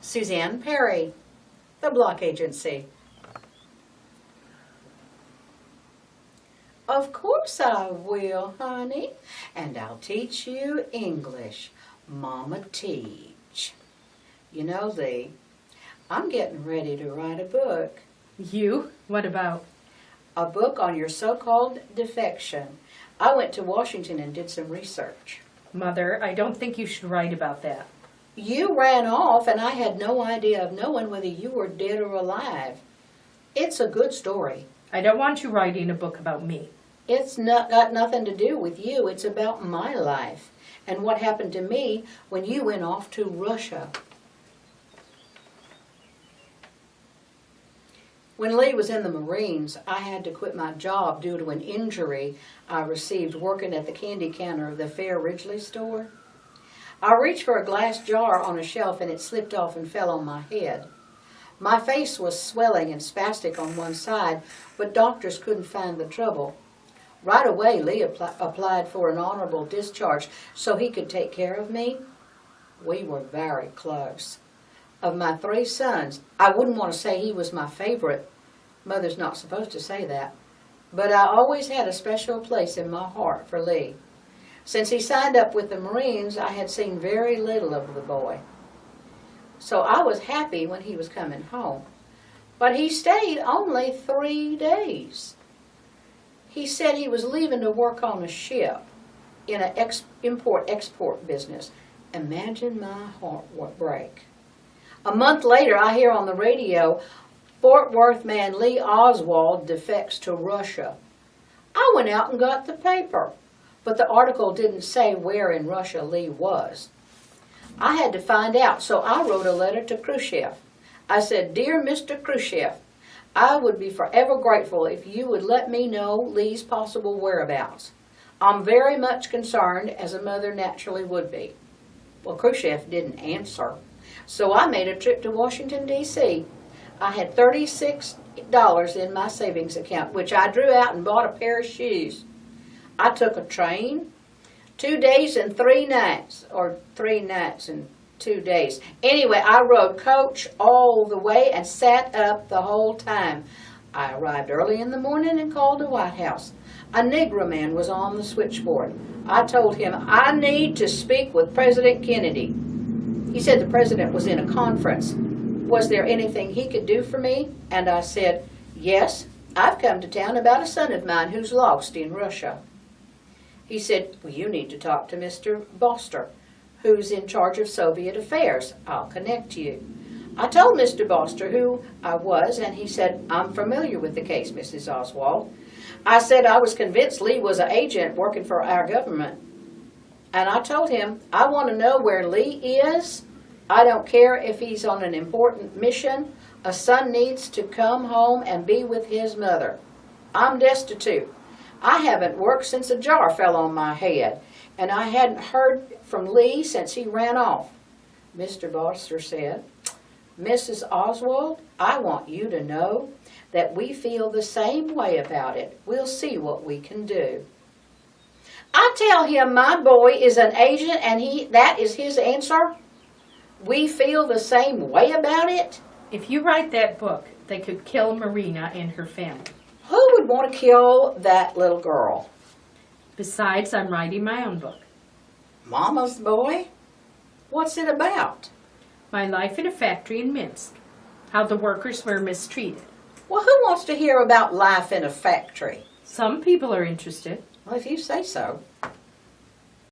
Suzan Perry, the Block Agency. Of course I will, honey, and I'll teach you English. Mama teach. You know, Lee, I'm getting ready to write a book. You? What about? A book on your so-called defection. I went to Washington and did some research. Mother, I don't think you should write about that. You ran off and I had no idea of knowing whether you were dead or alive. It's a good story. I don't want you writing a book about me. It's not got nothing to do with you. It's about my life and what happened to me when you went off to Russia. When Lee was in the Marines, I had to quit my job due to an injury I received working at the candy counter of the Fair Ridgely store. I reached for a glass jar on a shelf and it slipped off and fell on my head. My face was swelling and spastic on one side, but doctors couldn't find the trouble. Right away, Lee applied for an honorable discharge so he could take care of me. We were very close. Of my 3 sons, I wouldn't want to say he was my favorite. Mother's not supposed to say that. But I always had a special place in my heart for Lee. Since he signed up with the Marines, I had seen very little of the boy. So I was happy when he was coming home. But he stayed only 3 days. He said he was leaving to work on a ship in an import-export business. Imagine my heart would break. A month later, I hear on the radio, Fort Worth man Lee Oswald defects to Russia. I went out and got the paper, but the article didn't say where in Russia Lee was. I had to find out, so I wrote a letter to Khrushchev. I said, "Dear Mr. Khrushchev, I would be forever grateful if you would let me know Lee's possible whereabouts. I'm very much concerned, as a mother naturally would be." Well, Khrushchev didn't answer. So I made a trip to Washington, D.C. I had $36 in my savings account, which I drew out and bought a pair of shoes. I took a train, 2 days and 3 nights, or 3 nights and 2 days. Anyway, I rode coach all the way and sat up the whole time. I arrived early in the morning and called the White House. A Negro man was on the switchboard. I told him, "I need to speak with President Kennedy." He said the president was in a conference. Was there anything he could do for me? And I said, "Yes, I've come to town about a son of mine who's lost in Russia." He said, "Well, you need to talk to Mr. Boster, who's in charge of Soviet affairs. I'll connect you." I told Mr. Boster who I was, and he said, "I'm familiar with the case, Mrs. Oswald." I said I was convinced Lee was an agent working for our government. And I told him, "I want to know where Lee is. I don't care if he's on an important mission. A son needs to come home and be with his mother. I'm destitute. I haven't worked since a jar fell on my head, and I hadn't heard from Lee since he ran off." Mr. Boster said, "Mrs. Oswald, I want you to know that we feel the same way about it. We'll see what we can do." I tell him my boy is an agent and that is his answer? We feel the same way about it? If you write that book, they could kill Marina and her family. Who would want to kill that little girl? Besides, I'm writing my own book. Mama's boy? What's it about? My life in a factory in Minsk. How the workers were mistreated. Well, who wants to hear about life in a factory? Some people are interested. Well, if you say so.